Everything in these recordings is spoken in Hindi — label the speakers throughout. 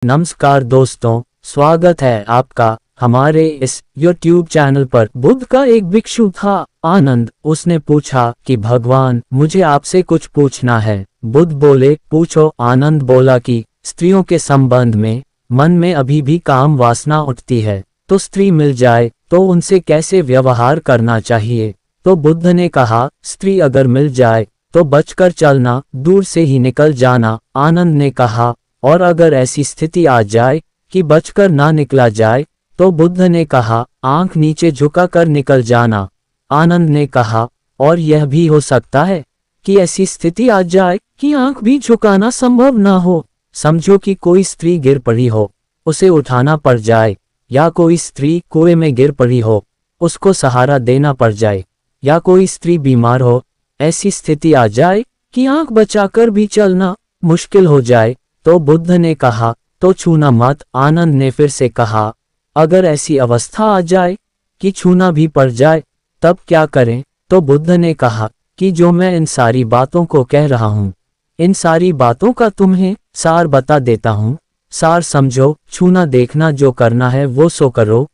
Speaker 1: नमस्कार दोस्तों, स्वागत है आपका हमारे इस YouTube चैनल पर। बुद्ध का एक भिक्षु था, आनंद। उसने पूछा कि भगवान, मुझे आपसे कुछ पूछना है। बुद्ध बोले, पूछो। आनंद बोला कि स्त्रियों के संबंध में मन में अभी भी काम वासना उठती है, तो स्त्री मिल जाए तो उनसे कैसे व्यवहार करना चाहिए। तो बुद्ध ने कहा, स्त्री अगर मिल जाए तो बचकर चलना, दूर से ही निकल जाना। आनंद ने कहा, और अगर ऐसी स्थिति आ जाए कि बचकर ना निकला जाए, तो बुद्ध ने कहा, आंख नीचे झुकाकर निकल जाना। आनंद ने कहा, और यह भी हो सकता है कि ऐसी स्थिति आ जाए कि आंख भी झुकाना संभव ना हो। समझो कि कोई स्त्री गिर पड़ी हो, उसे उठाना पड़ जाए, या कोई स्त्री कुएं में गिर पड़ी हो, उसको सहारा देना पड़ जाए, या कोई स्त्री बीमार हो, ऐसी स्थिति आ जाए कि आंख बचाकर भी चलना मुश्किल हो जाए। तो बुद्ध ने कहा, तो छूना मत। आनंद ने फिर से कहा, अगर ऐसी अवस्था आ जाए कि छूना भी पड़ जाए, तब क्या करें। तो बुद्ध ने कहा कि जो मैं इन सारी बातों को कह रहा हूँ, इन सारी बातों का तुम्हें सार बता देता हूँ। सार समझो, छूना देखना, जो करना है वो सो करो,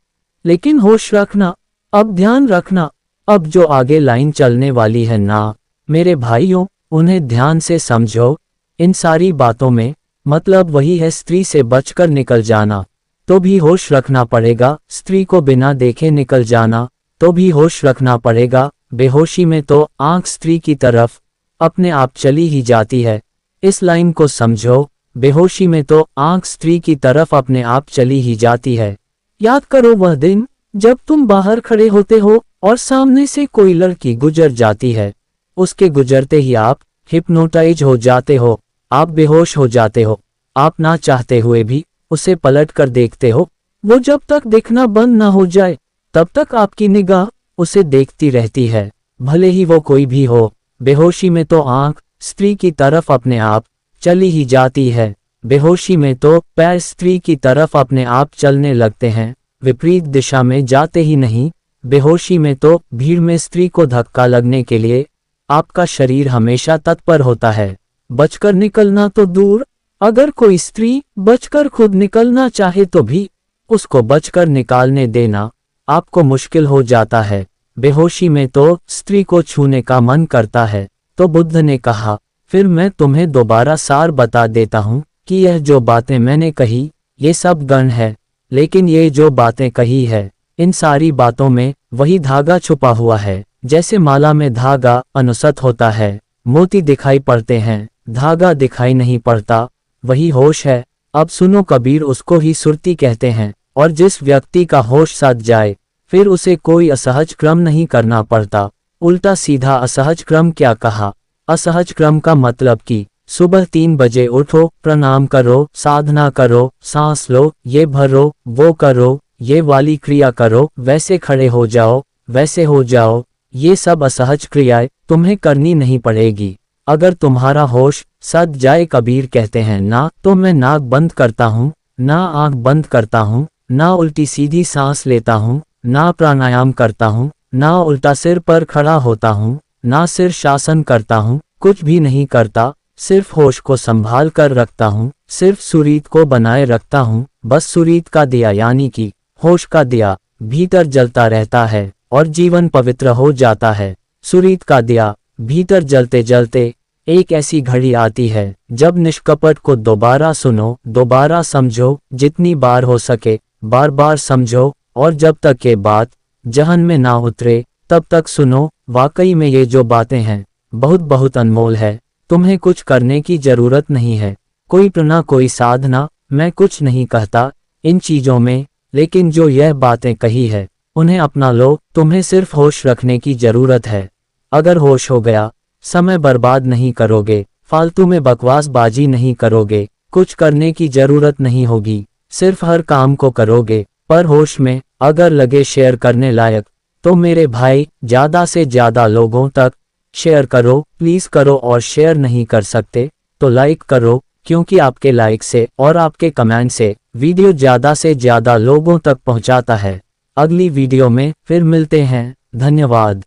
Speaker 1: लेकिन होश रखना। अब ध्यान रखना, अब जो आगे लाइन चलने वाली है ना, मेरे भाइयों, उन्हें ध्यान से समझो। इन सारी बातों में मतलब वही है, स्त्री से बचकर निकल जाना तो भी होश रखना पड़ेगा, स्त्री को बिना देखे निकल जाना तो भी होश रखना पड़ेगा। बेहोशी में तो आंख स्त्री की तरफ अपने आप चली ही जाती है, इस लाइन को समझो। बेहोशी में तो आंख स्त्री की तरफ अपने आप चली ही जाती है। याद करो वह दिन जब तुम बाहर खड़े होते हो और सामने से कोई लड़की गुजर जाती है, उसके गुजरते ही आप हिप्नोटाइज हो जाते हो, आप बेहोश हो जाते हो। आप ना चाहते हुए भी उसे पलट कर देखते हो। वो जब तक देखना बंद ना हो जाए, तब तक आपकी निगाह उसे देखती रहती है, भले ही वो कोई भी हो। बेहोशी में तो आंख स्त्री की तरफ अपने आप चली ही जाती है। बेहोशी में तो पैर स्त्री की तरफ अपने आप चलने लगते हैं, विपरीत दिशा में जाते ही नहीं। बेहोशी में तो भीड़ में स्त्री को धक्का लगने के लिए आपका शरीर हमेशा तत्पर होता है। बचकर निकलना तो दूर, अगर कोई स्त्री बचकर खुद निकलना चाहे तो भी उसको बचकर निकालने देना आपको मुश्किल हो जाता है। बेहोशी में तो स्त्री को छूने का मन करता है। तो बुद्ध ने कहा, फिर मैं तुम्हें दोबारा सार बता देता हूँ कि यह जो बातें मैंने कही, ये सब गण है, लेकिन ये जो बातें कही है, इन सारी बातों में वही धागा छुपा हुआ है। जैसे माला में धागा अनुसत होता है, मोती दिखाई पड़ते हैं, धागा दिखाई नहीं पड़ता, वही होश है। अब सुनो, कबीर उसको ही सुरती कहते हैं, और जिस व्यक्ति का होश सध जाए, फिर उसे कोई असहज क्रम नहीं करना पड़ता। उल्टा सीधा असहज क्रम क्या कहा? असहज क्रम का मतलब कि सुबह 3 बजे उठो, प्रणाम करो, साधना करो, सांस लो, ये भरो, वो करो, ये वाली क्रिया करो, वैसे खड़े हो जाओ, वैसे हो जाओ, ये सब असहज क्रियाएं तुम्हें करनी नहीं पड़ेगी। अगर तुम्हारा होश सध जाए, कबीर कहते हैं, ना तो मैं नाक बंद करता हूँ, ना आंख बंद करता हूँ, ना उल्टी सीधी सांस लेता हूँ, ना प्राणायाम करता हूँ, ना उल्टा सिर पर खड़ा होता हूँ, ना सिर शासन करता हूँ, कुछ भी नहीं करता, सिर्फ होश को संभाल कर रखता हूँ, सिर्फ सुरीत को बनाए रखता हूँ। बस सुरीत का दिया यानी कि होश का दिया भीतर जलता रहता है और जीवन पवित्र हो जाता है। सुरीत का दिया भीतर जलते जलते एक ऐसी घड़ी आती है जब निष्कपट को दोबारा सुनो, दोबारा समझो, जितनी बार हो सके बार बार समझो, और जब तक के बात जहन में ना उतरे तब तक सुनो। वाकई में ये जो बातें हैं बहुत बहुत अनमोल है। तुम्हें कुछ करने की जरूरत नहीं है, कोई प्रणा, कोई साधना, मैं कुछ नहीं कहता इन चीजों में, लेकिन जो यह बातें कही है उन्हें अपना लो। तुम्हें सिर्फ होश रखने की जरूरत है। अगर होश हो गया, समय बर्बाद नहीं करोगे, फालतू में बकवासबाजी नहीं करोगे, कुछ करने की जरूरत नहीं होगी, सिर्फ हर काम को करोगे। पर होश में अगर लगे शेयर करने लायक, तो मेरे भाई ज्यादा से ज्यादा लोगों तक शेयर करो, प्लीज करो। और शेयर नहीं कर सकते तो लाइक करो, क्योंकि आपके लाइक से और आपके कमेंट से वीडियो ज्यादा से ज्यादा लोगों तक पहुंचाता है। अगली वीडियो में फिर मिलते हैं। धन्यवाद।